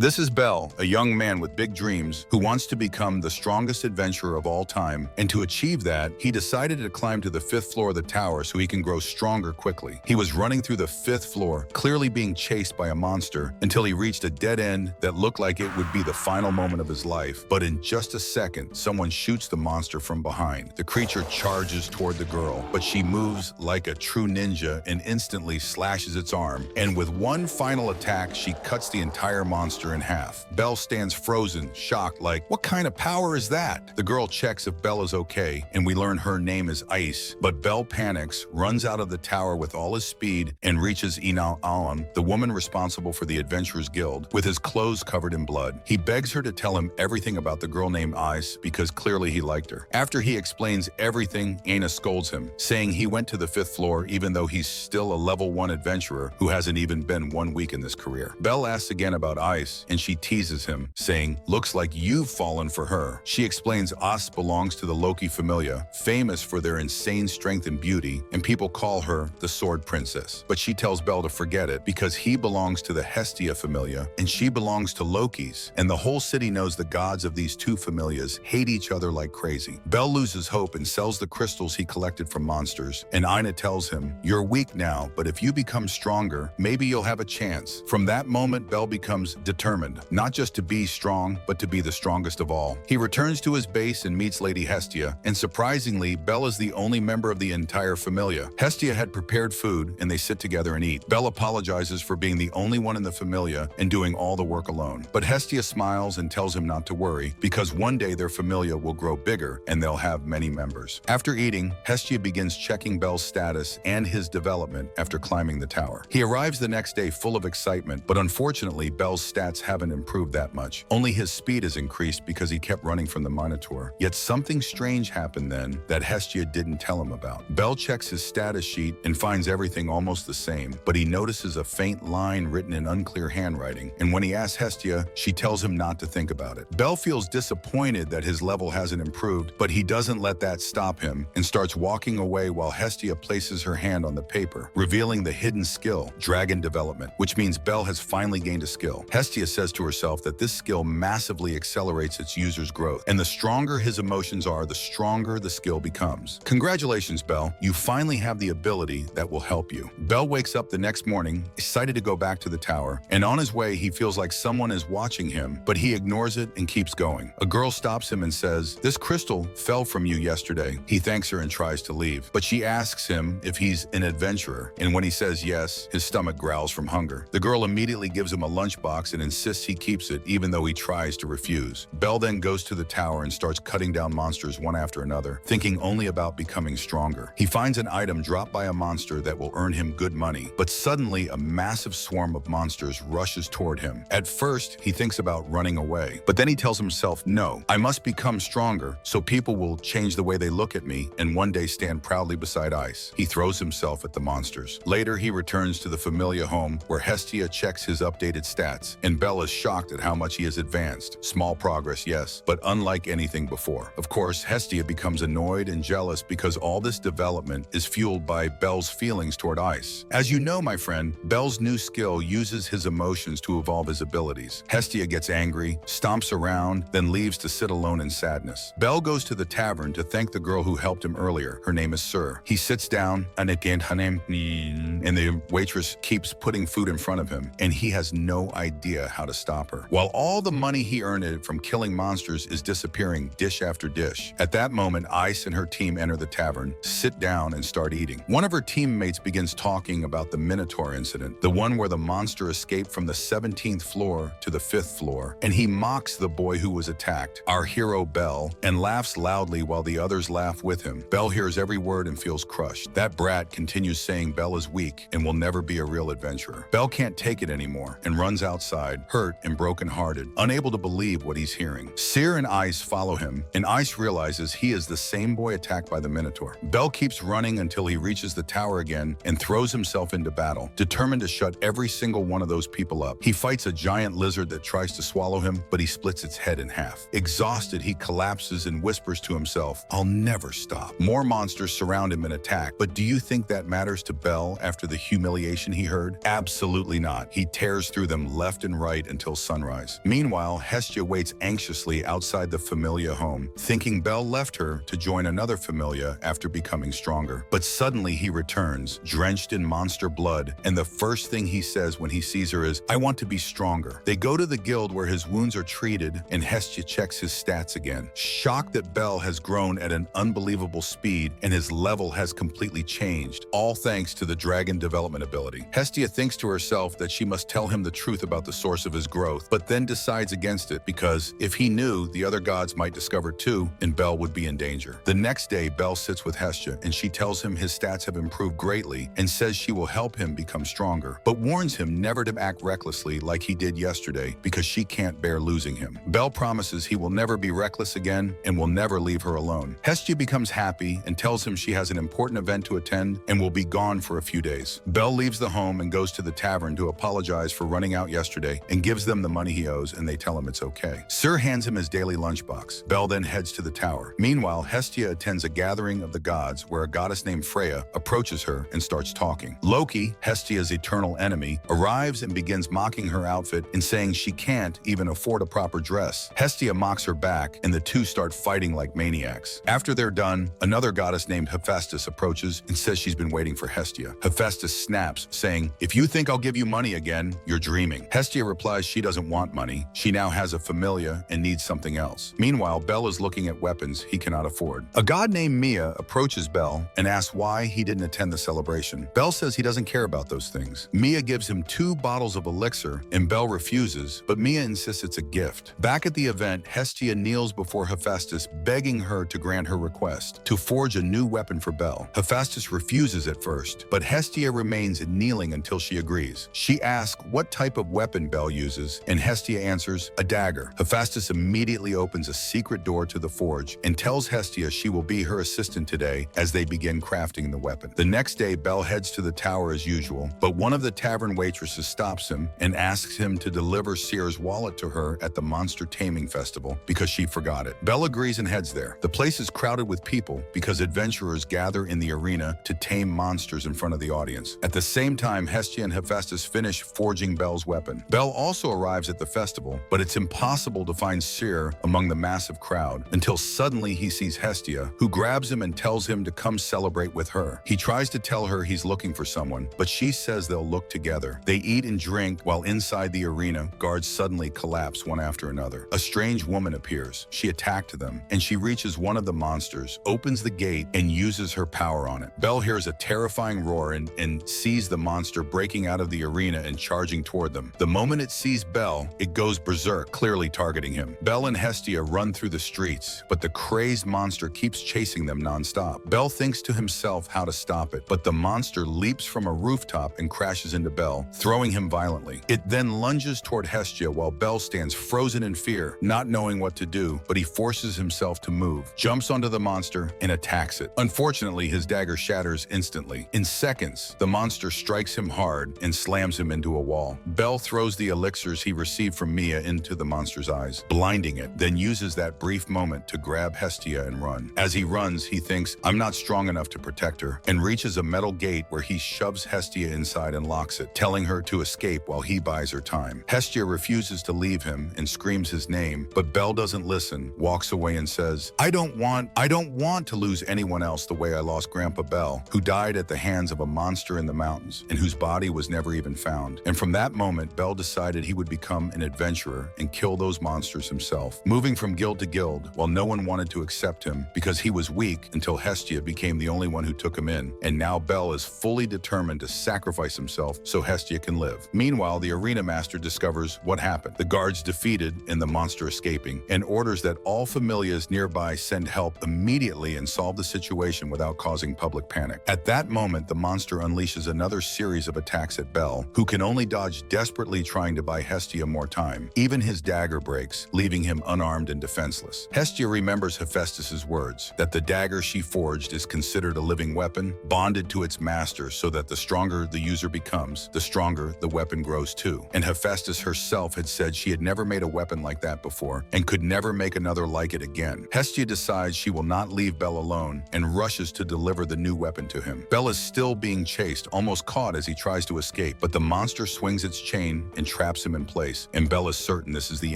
This is Bell, a young man with big dreams who wants to become the strongest adventurer of all time, and to achieve that, he decided to climb to the 5th floor of the tower so he can grow stronger quickly. He was running through the 5th floor, clearly being chased by a monster, until he reached a dead end that looked like it would be the final moment of his life. But in just a second, someone shoots the monster from behind. The creature charges toward the girl, but she moves like a true ninja and instantly slashes its arm. And with one final attack, she cuts the entire monster in half. Belle stands frozen, shocked, like, what kind of power is that? The girl checks if Belle is okay, and we learn her name is Ice. But Belle panics, runs out of the tower with all his speed, and reaches Inal Alam, the woman responsible for the Adventurers Guild, with his clothes covered in blood. He begs her to tell him everything about the girl named Ice, because clearly he liked her. After he explains everything, Anna scolds him, saying he went to the 5th floor even though he's still a level 1 adventurer who hasn't even been 1 week in this career. Belle asks again about Ice, and she teases him, saying, looks like you've fallen for her. She explains As belongs to the Loki Familia, famous for their insane strength and beauty, and people call her the Sword Princess. But she tells Belle to forget it because he belongs to the Hestia Familia, and she belongs to Loki's, and the whole city knows the gods of these two familias hate each other like crazy. Belle loses hope and sells the crystals he collected from monsters, and Ina tells him, you're weak now, but if you become stronger, maybe you'll have a chance. From that moment, Belle becomes determined, not just to be strong, but to be the strongest of all. He returns to his base and meets Lady Hestia, and surprisingly, Belle is the only member of the entire familia. Hestia had prepared food, and they sit together and eat. Belle apologizes for being the only one in the familia and doing all the work alone. But Hestia smiles and tells him not to worry, because one day their familia will grow bigger and they'll have many members. After eating, Hestia begins checking Belle's status and his development after climbing the tower. He arrives the next day full of excitement, but unfortunately, Belle's stats haven't improved that much. Only his speed has increased because he kept running from the Minotaur. Yet something strange happened then that Hestia didn't tell him about. Belle checks his status sheet and finds everything almost the same, but he notices a faint line written in unclear handwriting, and when he asks Hestia, she tells him not to think about it. Belle feels disappointed that his level hasn't improved, but he doesn't let that stop him and starts walking away while Hestia places her hand on the paper, revealing the hidden skill, Dragon Development, which means Belle has finally gained a skill. Hestia says to herself that this skill massively accelerates its user's growth, and the stronger his emotions are, the stronger the skill becomes. Congratulations, Belle. You finally have the ability that will help you. Belle wakes up the next morning, excited to go back to the tower, and on his way, he feels like someone is watching him, but he ignores it and keeps going. A girl stops him and says, this crystal fell from you yesterday. He thanks her and tries to leave, but she asks him if he's an adventurer, and when he says yes, his stomach growls from hunger. The girl immediately gives him a lunchbox and insists he keeps it even though he tries to refuse. Belle then goes to the tower and starts cutting down monsters one after another, thinking only about becoming stronger. He finds an item dropped by a monster that will earn him good money, but suddenly a massive swarm of monsters rushes toward him. At first, he thinks about running away, but then he tells himself, no, I must become stronger so people will change the way they look at me and one day stand proudly beside Ice. He throws himself at the monsters. Later, he returns to the Familia home where Hestia checks his updated stats, and Belle is shocked at how much he has advanced. Small progress, yes, but unlike anything before. Of course, Hestia becomes annoyed and jealous because all this development is fueled by Belle's feelings toward Ice. As you know, my friend, Belle's new skill uses his emotions to evolve his abilities. Hestia gets angry, stomps around, then leaves to sit alone in sadness. Belle goes to the tavern to thank the girl who helped him earlier. Her name is Sir. He sits down, and the waitress keeps putting food in front of him, and he has no idea how to stop her. While all the money he earned from killing monsters is disappearing dish after dish. At that moment, Ice and her team enter the tavern, sit down, and start eating. One of her teammates begins talking about the Minotaur incident, the one where the monster escaped from the 17th floor to the 5th floor, and he mocks the boy who was attacked, our hero Belle, and laughs loudly while the others laugh with him. Belle hears every word and feels crushed. That brat continues saying Belle is weak and will never be a real adventurer. Belle can't take it anymore and runs outside, hurt and brokenhearted, unable to believe what he's hearing. Seer and Ice follow him, and Ice realizes he is the same boy attacked by the Minotaur. Belle keeps running until he reaches the tower again and throws himself into battle, determined to shut every single one of those people up. He fights a giant lizard that tries to swallow him, but he splits its head in half. Exhausted, he collapses and whispers to himself, I'll never stop. More monsters surround him and attack, but do you think that matters to Belle after the humiliation he heard? Absolutely not. He tears through them left and right, bright until sunrise. Meanwhile, Hestia waits anxiously outside the familia home, thinking Belle left her to join another familia after becoming stronger. But suddenly he returns, drenched in monster blood, and the first thing he says when he sees her is, "I want to be stronger." They go to the guild where his wounds are treated, and Hestia checks his stats again. Shocked that Belle has grown at an unbelievable speed and his level has completely changed, all thanks to the dragon development ability. Hestia thinks to herself that she must tell him the truth about the source of his growth, but then decides against it because if he knew, the other gods might discover too, and Belle would be in danger. The next day, Belle sits with Hestia and she tells him his stats have improved greatly and says she will help him become stronger, but warns him never to act recklessly like he did yesterday because she can't bear losing him. Belle promises he will never be reckless again and will never leave her alone. Hestia becomes happy and tells him she has an important event to attend and will be gone for a few days. Belle leaves the home and goes to the tavern to apologize for running out yesterday and gives them the money he owes, and they tell him it's okay. Sir hands him his daily lunchbox. Belle then heads to the tower. Meanwhile, Hestia attends a gathering of the gods where a goddess named Freya approaches her and starts talking. Loki, Hestia's eternal enemy, arrives and begins mocking her outfit and saying she can't even afford a proper dress. Hestia mocks her back and the two start fighting like maniacs. After they're done, another goddess named Hephaestus approaches and says she's been waiting for Hestia. Hephaestus snaps, saying, "If you think I'll give you money again, you're dreaming." Hestia replies she doesn't want money. She now has a familia and needs something else. Meanwhile, Belle is looking at weapons he cannot afford. A god named Mia approaches Belle and asks why he didn't attend the celebration. Belle says he doesn't care about those things. Mia gives him 2 bottles of elixir and Belle refuses, but Mia insists it's a gift. Back at the event, Hestia kneels before Hephaestus, begging her to grant her request, to forge a new weapon for Belle. Hephaestus refuses at first, but Hestia remains kneeling until she agrees. She asks what type of weapon Belle uses, and Hestia answers, "A dagger." Hephaestus immediately opens a secret door to the forge and tells Hestia she will be her assistant today as they begin crafting the weapon. The next day, Belle heads to the tower as usual, but one of the tavern waitresses stops him and asks him to deliver Seer's wallet to her at the monster taming festival because she forgot it. Belle agrees and heads there. The place is crowded with people because adventurers gather in the arena to tame monsters in front of the audience. At the same time, Hestia and Hephaestus finish forging Belle's weapon. Belle also arrives at the festival, but it's impossible to find Seer among the massive crowd until suddenly he sees Hestia, who grabs him and tells him to come celebrate with her. He tries to tell her he's looking for someone, but she says they'll look together. They eat and drink while inside the arena, guards suddenly collapse one after another. A strange woman appears. She attacked them, and she reaches one of the monsters, opens the gate, and uses her power on it. Belle hears a terrifying roar and sees the monster breaking out of the arena and charging toward them. The moment it sees Belle, it goes berserk, clearly targeting him. Belle and Hestia run through the streets, but the crazed monster keeps chasing them nonstop. Belle thinks to himself how to stop it, but the monster leaps from a rooftop and crashes into Belle, throwing him violently. It then lunges toward Hestia while Belle stands frozen in fear, not knowing what to do, but he forces himself to move, jumps onto the monster, and attacks it. Unfortunately, his dagger shatters instantly. In seconds, the monster strikes him hard and slams him into a wall. Belle throws the elixirs he received from Mia into the monster's eyes, blinding it, then uses that brief moment to grab Hestia and run. As he runs, he thinks, "I'm not strong enough to protect her," and reaches a metal gate where he shoves Hestia inside and locks it, telling her to escape while he buys her time. Hestia refuses to leave him and screams his name, but Belle doesn't listen, walks away and says, I don't want to lose anyone else the way I lost Grandpa Belle, who died at the hands of a monster in the mountains and whose body was never even found." And from that moment, Belle decided he would become an adventurer and kill those monsters himself, moving from guild to guild while no one wanted to accept him because he was weak until Hestia became the only one who took him in. And now Belle is fully determined to sacrifice himself so Hestia can live. Meanwhile, the arena master discovers what happened. The guards defeated and the monster escaping, and orders that all familias nearby send help immediately and solve the situation without causing public panic. At that moment, the monster unleashes another series of attacks at Belle, who can only dodge, desperately trying to buy Hestia more time. Even his dagger breaks, leaving him unarmed and defenseless. Hestia remembers Hephaestus's words, that the dagger she forged is considered a living weapon, bonded to its master so that the stronger the user becomes, the stronger the weapon grows too. And Hephaestus herself had said she had never made a weapon like that before and could never make another like it again. Hestia decides she will not leave Belle alone and rushes to deliver the new weapon to him. Belle is still being chased, almost caught as he tries to escape, but the monster swings its chain and traps him in place, and Bel is certain this is the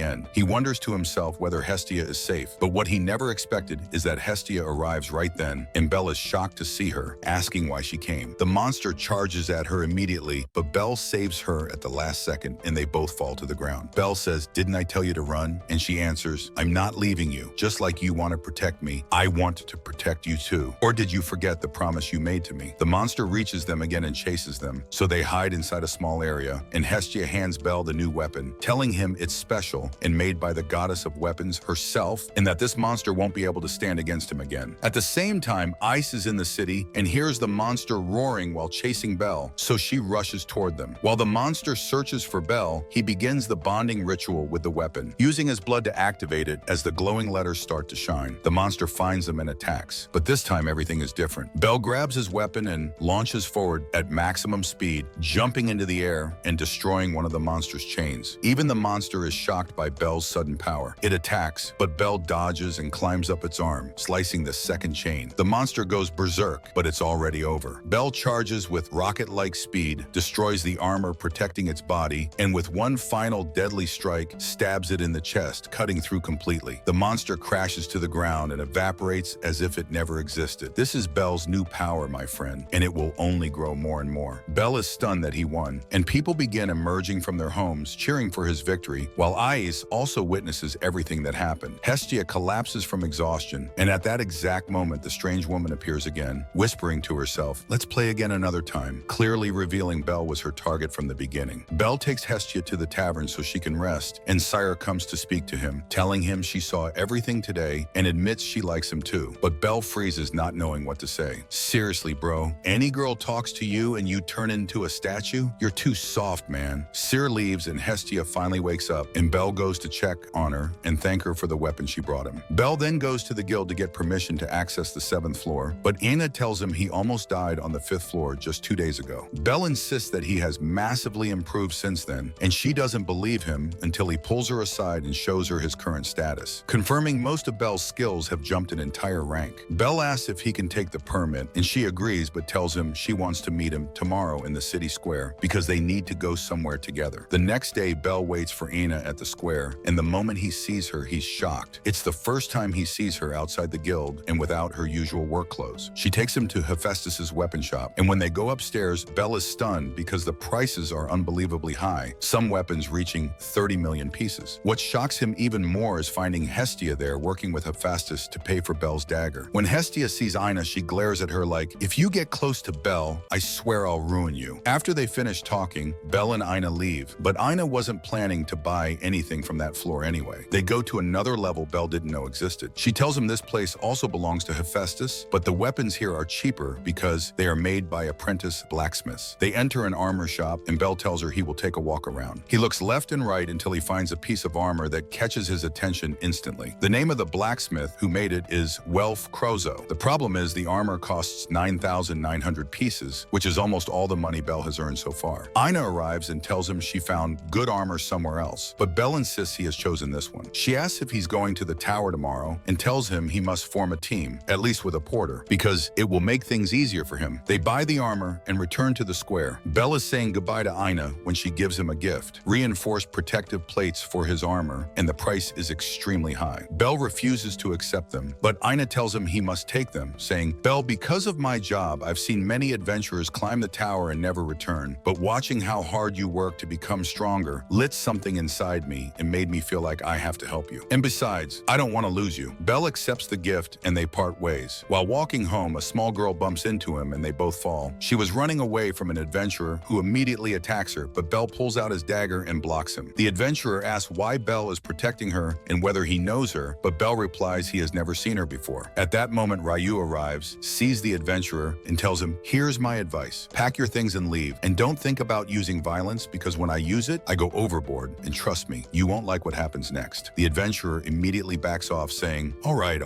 end. He wonders to himself whether Hestia is safe, but what he never expected is that Hestia arrives right then, and Bel is shocked to see her, asking why she came. The monster charges at her immediately, but Bel saves her at the last second, and they both fall to the ground. Bel says, "Didn't I tell you to run?" And she answers, "I'm not leaving you. Just like you want to protect me, I want to protect you too. Or did you forget the promise you made to me?" The monster reaches them again and chases them, so they hide inside a small area, and Hestia hands Bel the new weapon, telling him it's special and made by the goddess of weapons herself, and that this monster won't be able to stand against him again. At the same time, Ice is in the city and hears the monster roaring while chasing Bel, so she rushes toward them. While the monster searches for Bel, he begins the bonding ritual with the weapon, using his blood to activate it as the glowing letters start to shine. The monster finds them and attacks, but this time everything is different. Bel grabs his weapon and launches forward at maximum speed, jumping into the air and destroying one of the monster's chains. Even the monster is shocked by Bel's sudden power. It attacks, but Bel dodges and climbs up its arm, slicing the second chain. The monster goes berserk, but it's already over. Bel charges with rocket-like speed, destroys the armor protecting its body, and with one final deadly strike, stabs it in the chest, cutting through completely. The monster crashes to the ground and evaporates as if it never existed. This is Bel's new power, my friend, and it will only grow more and more. Bel is stunned that he won, and people begin emerging from their homes, cheering for his victory, while Ice also witnesses everything that happened. Hestia collapses from exhaustion, and at that exact moment, the strange woman appears again, whispering to herself, "Let's play again another time," clearly revealing Bel was her target from the beginning. Bel takes Hestia to the tavern so she can rest, and Sire comes to speak to him, telling him she saw everything today and admits she likes him too. But Bel freezes, not knowing what to say. "Seriously, bro, any girl talks to you and you turn into a statue? You're too soft, man." Sire leaves and Hestia finally wakes up, and Bel goes to check on her and thank her for the weapon she brought him. Bel then goes to the guild to get permission to access the 7th floor, but Anna tells him he almost died on the 5th floor just 2 days ago. Bel insists that he has massively improved since then, and she doesn't believe him until he pulls her aside and shows her his current status, confirming most of Bel's skills have jumped an entire rank. Bel asks if he can take the permit, and she agrees but tells him she wants to meet him tomorrow in the city square because they need to go somewhere together. The next day, Bel waits for Anna at the square, and the moment he sees her, he's shocked. It's the first time he sees her outside the guild and without her usual work clothes. She takes him to Hephaestus's weapon shop, and when they go upstairs, Bel is stunned because the prices are unbelievably high, some weapons reaching 30 million pieces. What shocks him even more is finding Hestia there working with Hephaestus to pay for Bel's dagger. When Hestia sees Ina, she glares at her like, "If you get close to Bel, I swear I'll ruin you." After they finish talking, Bel and Ina leave, but Ina wasn't planning to buy anything from that floor anyway. They go to another level Bel didn't know existed. She tells him this place also belongs to Hephaestus, but the weapons here are cheaper because they are made by apprentice blacksmiths. They enter an armor shop, and Bel tells her he will take a walk around. He looks left and right until he finds a piece of armor that catches his attention instantly. The name of the blacksmith who made it is Welf Crozo. The problem is the armor costs 9,900 pieces, which is almost all the money Bel has earned so far. Ina arrives and tells him she found good armor somewhere else, but Bel insists he has chosen this one. She asks if he's going to the tower tomorrow and tells him he must form a team, at least with a porter, because it will make things easier for him. They buy the armor and return to the square. Bel is saying goodbye to Ina when she gives him a gift, reinforced protective plates for his armor, and the price is extremely high. Bel refuses to accept them, but Ina tells him he must take them, saying, "Bel, because of my job, I've seen many adventurers climb the tower and never return, but watching how hard you work to become stronger lit something inside me and made me feel like I have to help you. And besides, I don't want to lose you." Bel accepts the gift and they part ways. While walking home, a small girl bumps into him and they both fall. She was running away from an adventurer who immediately attacks her, but Bel pulls out his dagger and blocks him. The adventurer asks why Bel is protecting her and whether he knows her, but Bel replies he has never seen her before. At that moment, Ryu arrives, sees the adventurer, and tells him, "Here's my advice. Pack your things and leave, and don't think about using violence because when I use it, I go overboard, and trust me, you won't like what happens next." The adventurer immediately backs off, saying, all right,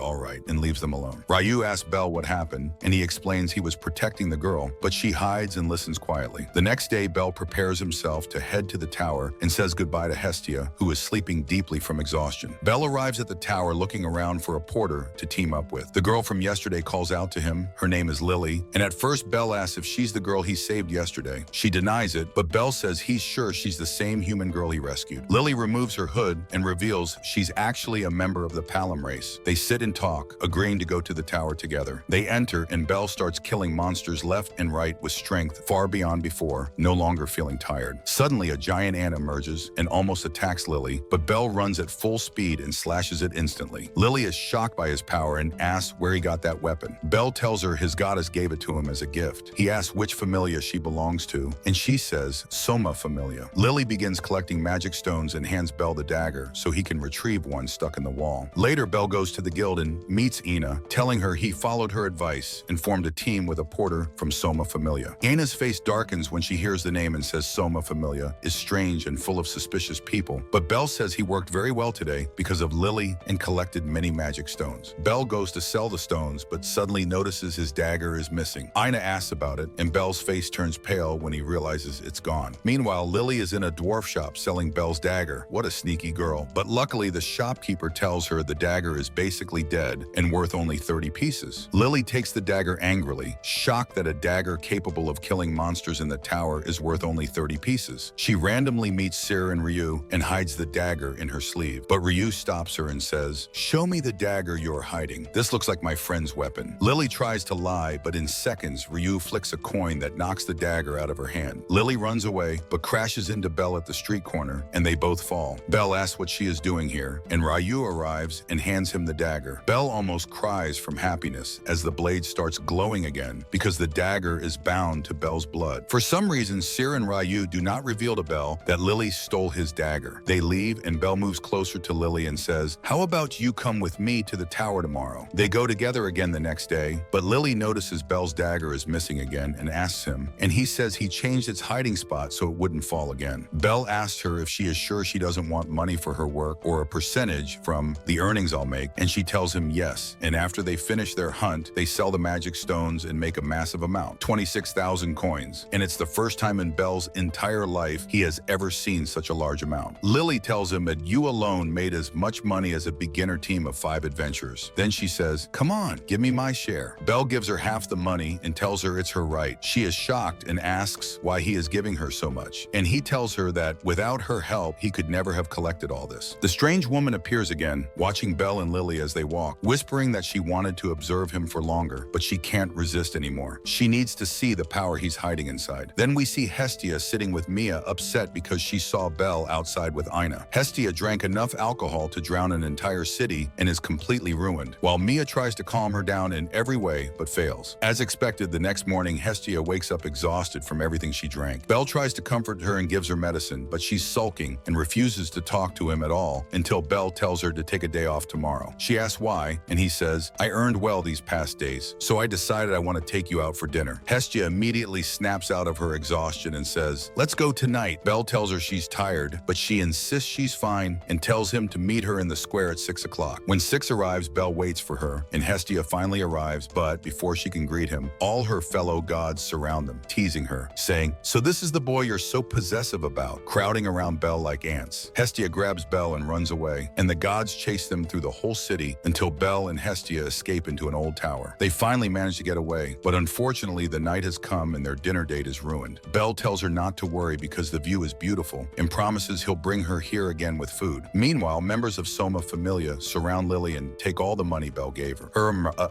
and leaves them alone. Ryu asks Bel what happened, and he explains he was protecting the girl, but she hides and listens quietly. The next day, Bel prepares himself to head to the tower and says goodbye to Hestia, who is sleeping deeply from exhaustion. Bel arrives at the tower looking around for a porter to team up with. The girl from yesterday calls out to him. Her name is Lily, and at first Bel asks if she's the girl he saved yesterday. She denies it, but Bel says he's sure she's the same human girl he rescued. Lily removes her hood and reveals she's actually a member of the Palom race. They sit and talk, agreeing to go to the tower together. They enter, and Belle starts killing monsters left and right with strength far beyond before, no longer feeling tired. Suddenly, a giant ant emerges and almost attacks Lily, but Belle runs at full speed and slashes it instantly. Lily is shocked by his power and asks where he got that weapon. Belle tells her his goddess gave it to him as a gift. He asks which familia she belongs to, and she says Soma familia. Lily begins collecting magic stones and hands Belle the dagger so he can retrieve one stuck in the wall. Later, Belle goes to the guild and meets Ina, telling her he followed her advice and formed a team with a porter from Soma familia. Ina's face darkens when she hears the name and says Soma familia is strange and full of suspicious people, but Belle says he worked very well today because of Lily and collected many magic stones. Belle goes to sell the stones, but suddenly notices his dagger is missing. Ina asks about it, and Belle's face turns pale when he realizes it's gone. Meanwhile, Lily is in a dwarf shop selling Belle's dagger. What a sneaky girl. But luckily, the shopkeeper tells her the dagger is basically dead and worth only 30 pieces. Lily takes the dagger angrily, shocked that a dagger capable of killing monsters in the tower is worth only 30 pieces. She randomly meets Cyr and Ryu and hides the dagger in her sleeve. But Ryu stops her and says, "Show me the dagger you're hiding. This looks like my friend's weapon." Lily tries to lie, but in seconds, Ryu flicks a coin that knocks the dagger out of her hand. Lily runs away, but crashes into Belle at the street corner, and they both fall. Belle asks what she is doing here, and Ryu arrives and hands him the dagger. Belle almost cries from happiness as the blade starts glowing again because the dagger is bound to Belle's blood. For some reason, Cyr and Ryu do not reveal to Belle that Lily stole his dagger. They leave, and Belle moves closer to Lily and says, "How about you come with me to the tower tomorrow?" They go together again the next day, but Lily notices Belle's dagger is missing again and asks him, and he says he changed its hiding spot so it wouldn't fall again. Belle asks her if she is sure she doesn't want money for her work or a percentage from the earnings I'll make, and she tells him yes. And after they finish their hunt, they sell the magic stones and make a massive amount, 26,000 coins. And it's the first time in Belle's entire life he has ever seen such a large amount. Lily tells him that you alone made as much money as a beginner team of 5 adventurers. Then she says, "Come on, give me my share." Belle gives her half the money and tells her it's her right. She is shocked and asks why he is giving her so much. And he tells her that without her help, he could never have collected all this. The strange woman appears again, watching Belle and Lily as they walk, whispering that she wanted to observe him for longer, but she can't resist anymore. She needs to see the power he's hiding inside. Then we see Hestia sitting with Mia, upset because she saw Belle outside with Ina. Hestia drank enough alcohol to drown an entire city and is completely ruined, while Mia tries to calm her down in every way but fails. As expected, the next morning, Hestia wakes up exhausted from everything she drank. Belle tries to comfort her and gives her medicine, but she's sulking and refuses to talk to him at all until Belle tells her to take a day off tomorrow. She asks why, and he says, "I earned well these past days, so I decided I want to take you out for dinner." Hestia immediately snaps out of her exhaustion and says, "Let's go tonight." Belle tells her she's tired, but she insists she's fine and tells him to meet her in the square at 6 o'clock. When 6 arrives, Belle waits for her, and Hestia finally arrives, but before she can greet him, all her fellow gods surround them, teasing her, saying, "So this is the boy you're so possessive about," crowding around Belle like ants. Hestia grabs Belle and runs away, and the gods chase them through the whole city until Belle and Hestia escape into an old tower. They finally manage to get away, but unfortunately the night has come and their dinner date is ruined. Belle tells her not to worry because the view is beautiful and promises he'll bring her here again with food. Meanwhile, members of Soma Familia surround Lily and take all the money Belle gave her,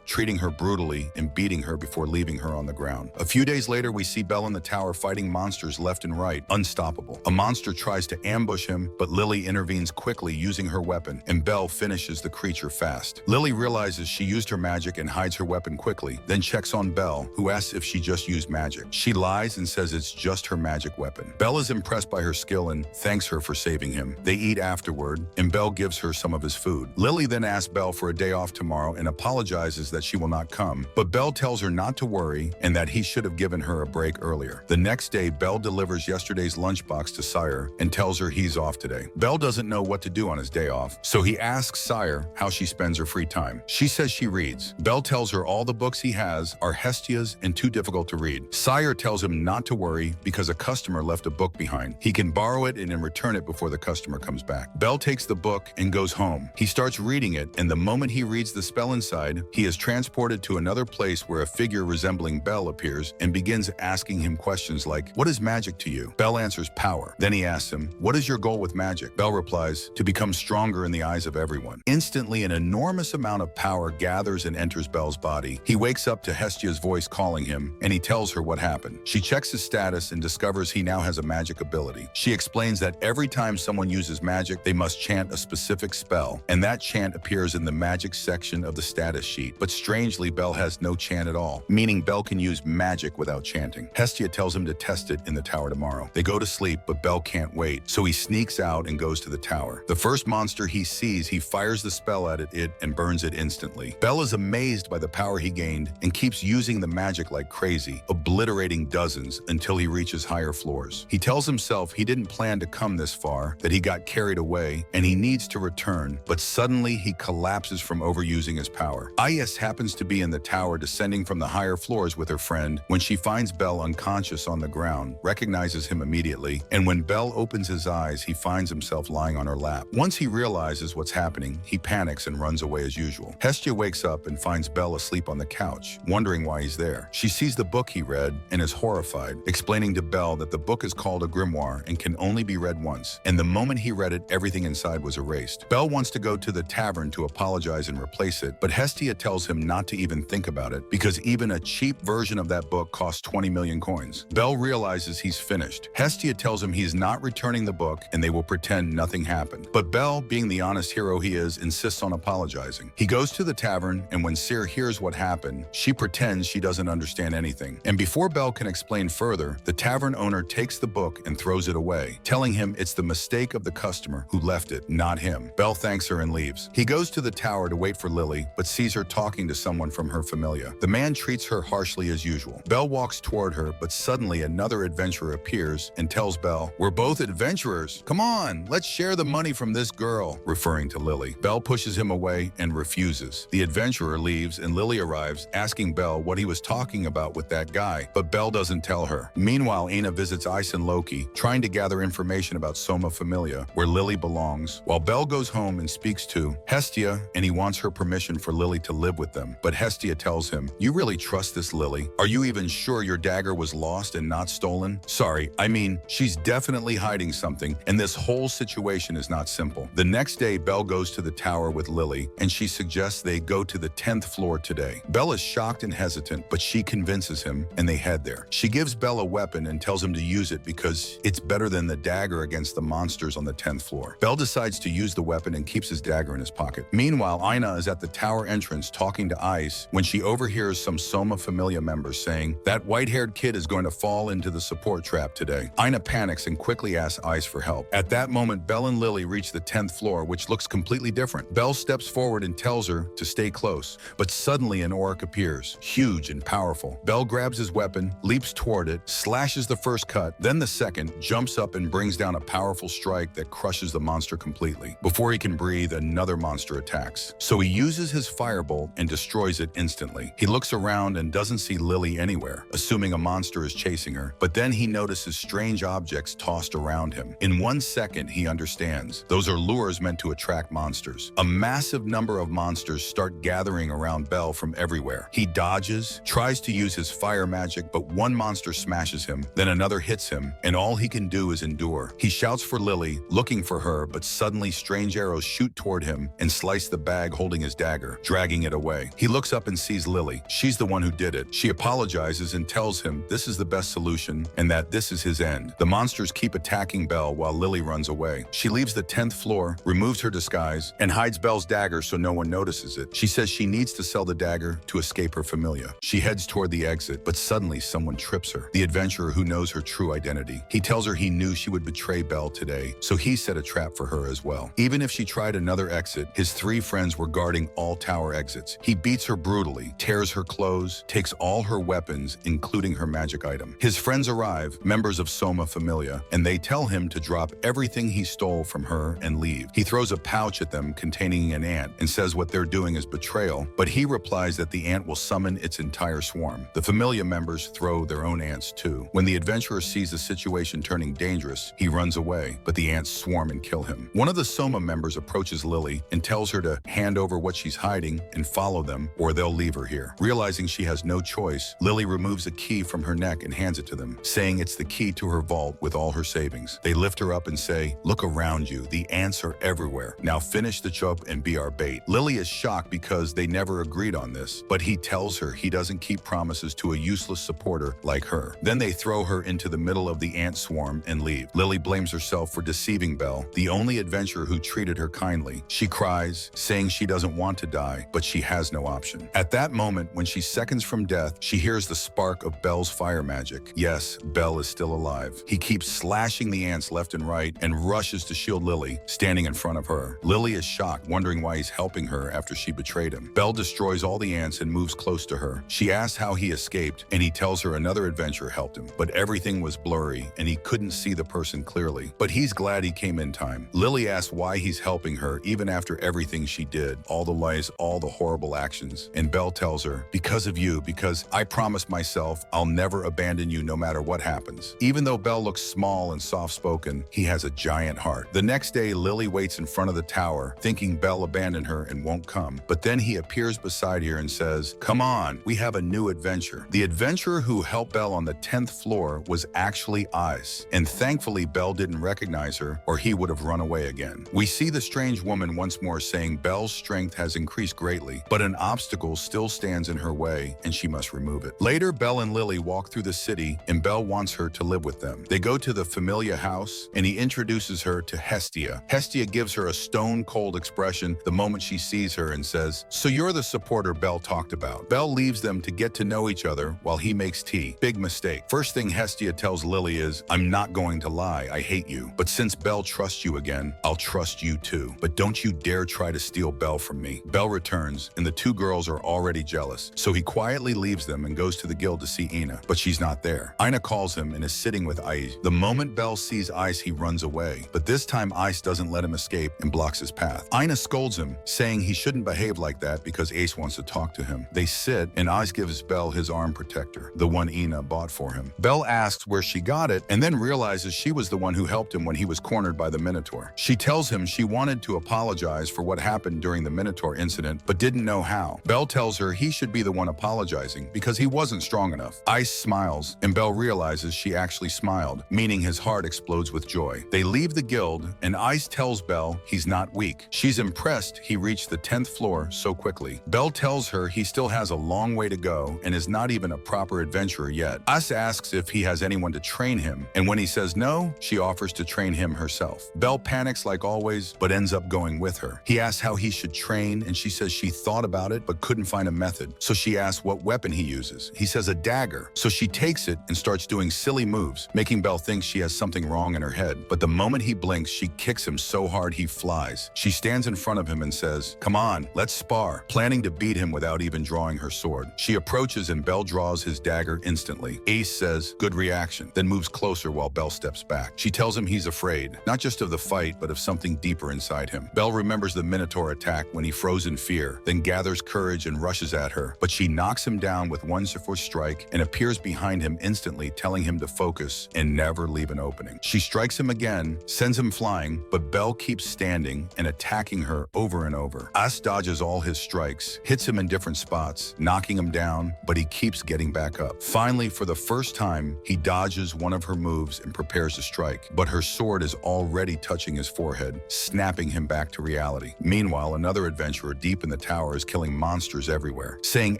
treating her brutally and beating her before leaving her on the ground. A few days later, we see Belle in the tower fighting monsters left and right, unstoppable. A monster tries to ambush him, but Lily intervenes quickly using her weapon, and Belle finishes the creature fast. Lily realizes she used her magic and hides her weapon quickly, then checks on Belle, who asks if she just used magic. She lies and says it's just her magic weapon. Belle is impressed by her skill and thanks her for saving him. They eat afterward, and Belle gives her some of his food. Lily then asks Belle for a day off tomorrow and apologizes that she will not come, but Belle tells her not to worry and that he should have given her a break earlier. The next day, Belle delivers yesterday's lunchbox to Cyr and tells her he's off today. Belle doesn't know what to do on his day off, so he asks Cyr how she spends her free time. She says she reads. Belle tells her all the books he has are Hestia's and too difficult to read. Cyr tells him not to worry because a customer left a book behind. He can borrow it and then return it before the customer comes back. Belle takes the book and goes home. He starts reading it, and the moment he reads the spell inside, he is transported to another place where a figure resembling Belle appears and begins asking him questions like, "What is magic to you?" Belle answers monster's power. Then he asks him, "What is your goal with magic?" Bell replies, "To become stronger in the eyes of everyone." Instantly, an enormous amount of power gathers and enters Bell's body. He wakes up to Hestia's voice calling him, and he tells her what happened. She checks his status and discovers he now has a magic ability. She explains that every time someone uses magic, they must chant a specific spell, and that chant appears in the magic section of the status sheet. But strangely, Bell has no chant at all, meaning Bell can use magic without chanting. Hestia tells him to test it in the tower tomorrow. They go to sleep, but Bell can't wait, so he sneaks out and goes to the tower. The first monster he sees, he fires the spell at it and burns it instantly. Bell is amazed by the power he gained and keeps using the magic like crazy, obliterating dozens until he reaches higher floors. He tells himself he didn't plan to come this far, that he got carried away, and he needs to return, but suddenly he collapses from overusing his power. Ias happens to be in the tower descending from the higher floors with her friend when she finds Bell unconscious on the ground, recognizes him immediately, and when Bell opens his eyes, he finds himself lying on her lap. Once he realizes what's happening, he panics and runs away as usual. Hestia wakes up and finds Bell asleep on the couch, wondering why he's there. She sees the book he read and is horrified, explaining to Bell that the book is called a grimoire and can only be read once, and the moment he read it, everything inside was erased. Bell wants to go to the tavern to apologize and replace it, but Hestia tells him not to even think about it because even a cheap version of that book costs 20 million coins. Bell realizes he's finished. Hestia tells him he's not returning the book and they will pretend nothing happened. But Bell, being the honest hero he is, insists on apologizing. He goes to the tavern, and when Seer hears what happened, she pretends she doesn't understand anything. And before Bell can explain further, the tavern owner takes the book and throws it away, telling him it's the mistake of the customer who left it, not him. Bell thanks her and leaves. He goes to the tower to wait for Lily, but sees her talking to someone from her familia. The man treats her harshly as usual. Bell walks toward her, but suddenly another adventurer appears and tells Bell, "We're both adventurers. Come on, let's share the money from this girl," referring to Lily. Bell pushes him away and refuses. The adventurer leaves and Lily arrives, asking Bell what he was talking about with that guy, but Bell doesn't tell her. Meanwhile, Aina visits Ice and Loki, trying to gather information about Soma Familia, where Lily belongs, while Bell goes home and speaks to Hestia, and he wants her permission for Lily to live with them. But Hestia tells him, "You really trust this Lily? Are you even sure your dagger was lost and not stolen? Sorry, I mean, she's definitely hiding something, and this whole situation is not simple." The next day, Bell goes to the tower with Lily, and she suggests they go to the 10th floor today. Bell is shocked and hesitant, but she convinces him, and they head there. She gives Bell a weapon and tells him to use it because it's better than the dagger against the monsters on the 10th floor. Bell decides to use the weapon and keeps his dagger in his pocket. Meanwhile, Aina is at the tower entrance talking to Ice when she overhears some Soma Familia members saying, "That white-haired kid is going to fall into the support trap today." Aina panics and quickly asks Ice for help. At that moment, Bell and Lily reach the 10th floor, which looks completely different. Bell steps forward and tells her to stay close, but suddenly an orc appears, huge and powerful. Bell grabs his weapon, leaps toward it, slashes the first cut, then the second, jumps up and brings down a powerful strike that crushes the monster completely. Before he can breathe, another monster attacks. So he uses his firebolt and destroys it instantly. He looks around and doesn't see Lily anywhere, assuming a monster is chasing her, but then he notices strange objects tossed around him. In 1 second, he understands. Those are lures meant to attract monsters. A massive number of monsters start gathering around Bell from everywhere. He dodges, tries to use his fire magic, but one monster smashes him, then another hits him, and all he can do is endure. He shouts for Lily, looking for her, but suddenly strange arrows shoot toward him and slice the bag holding his dagger, dragging it away. He looks up and sees Lily. She's the one who did it. She apologizes and tells him this is the best solution and that this is his end. The monsters keep attacking Bell while Lily runs away. She leaves the 10th floor, removes her disguise, and hides Bell's dagger so no one notices it. She says she needs to sell the dagger to escape her familia. She heads toward the exit, but suddenly someone trips her, the adventurer who knows her true identity. He tells her he knew she would betray Bell today, so he set a trap for her as well. Even if she tried another exit, his 3 friends were guarding all tower exits. He beats her brutally, tears her clothes, takes all her weapons, including her magic item. His friends arrive, members of Soma Familia, and they tell him to drop everything he stole from her and leave. He throws a pouch at them containing an ant and says what they're doing is betrayal, but he replies that the ant will summon its entire swarm. The Familia members throw their own ants too. When the adventurer sees the situation turning dangerous, he runs away, but the ants swarm and kill him. One of the Soma members approaches Lily and tells her to hand over what she's hiding and follow them, or they'll leave her here. Realizing she has no choice, Lily removes a key from her neck and hands it to them, saying it's the key to her vault with all her savings. They lift her up and say, "Look around you, the ants are everywhere. Now finish the job and be our bait." Lily is shocked because they never agreed on this, but he tells her he doesn't keep promises to a useless supporter like her. Then they throw her into the middle of the ant swarm and leave. Lily blames herself for deceiving Belle, the only adventurer who treated her kindly. She cries, saying she doesn't want to die, but she has no option. At that moment, when she's seconds from death, she hears the spark of Belle's fire magic. Yes, Belle is still alive. He keeps slashing the ants left and right and rushes to shield Lily, standing in front of her. Lily is shocked, wondering why he's helping her after she betrayed him. Belle destroys all the ants and moves close to her. She asks how he escaped, and he tells her another adventurer helped him, but everything was blurry and he couldn't see the person clearly. But he's glad he came in time. Lily asks why he's helping her even after everything she did, all the lies, all the horrible actions. And Belle tells her, "Because of you, because I promised myself I'll never abandon you no matter what happens." Even though Belle looks small and soft-spoken, he has a giant heart. The next day, Lily waits in front of the tower, thinking Belle abandoned her and won't come. But then he appears beside her and says, "Come on, we have a new adventure." The adventurer who helped Belle on the 10th floor was actually Ice, and thankfully Belle didn't recognize her or he would have run away again. We see the strange woman once more saying Belle's strength has increased greatly, but an obstacle still stands in her way and she must remove it. Later, Belle and Lily walk through the city and Belle wants her to live with them. They go to the familiar house and he introduces her to Hestia. Hestia gives her a stone-cold expression the moment she sees her and says, "So you're the supporter Belle talked about." Belle leaves them to get to know each other while he makes tea. Big mistake. First thing Hestia tells Lily is, "I'm not going to lie, I hate you. But since Belle trusts you again, I'll trust you too. But don't you dare try to steal Belle from me." Belle returns, and the two girls are already jealous. So he quietly leaves them and goes to the guild to see Ina, but she's not there. Ina calls him and is sitting with Ice. The moment Belle sees Ice, he runs away. But this time Ice doesn't let him escape and blocks his path. Ina scolds him, saying he shouldn't behave like that because Ace wants to talk to him. They sit, and Ice gives Belle his arm protector, the one Ina bought for him. Belle asks where she got it, and then realizes she was the one who helped him when he was cornered by the Minotaur. She tells him she wanted to apologize for what happened during the Minotaur incident, but didn't know how. Belle tells her he should be the one apologizing because he wasn't strong enough. Ice smiles, and Belle realizes she actually smiled, meaning his heart explodes with joy. They leave the guild, and Ice tells Belle he's not weak. She's impressed he reached the 10th floor so quickly. Belle tells her he still has a long way to go and is not even a proper adventurer yet. Ice asks if he has anyone to train him, and when he says no, she offers to train him herself. Belle panics like always, but ends up going with her. He asks how he should train, and she says she thought about it but couldn't find a method. So she asks what weapon he uses. He says a dagger. So she takes it and starts doing silly moves, making Belle think she has something wrong in her head. But the moment he blinks, she kicks him so hard he flies. She stands in front of him and says, "Come on, let's spar," planning to beat him without even drawing her sword. She approaches and Belle draws his dagger instantly. Ace says, "Good reaction," then moves closer while Belle steps back. She tells him he's afraid, not just of the fight, but of something deeper inside him. Belle remembers the Minotaur attack when he froze in fear, then gathers courage and rushes at her, but she knocks him down with one force strike and appears behind him instantly, telling him to focus and never leave an opening. She strikes him again, sends him flying, but Belle keeps standing and attacking her over and over. Ice dodges all his strikes, hits him in different spots, knocking him down, but he keeps getting back up. Finally, for the first time, he dodges one of her moves and prepares to strike, but her sword is already touching his forehead, snapping him back to reality. Meanwhile, another adventurer deep in the tower is killing monsters everywhere, saying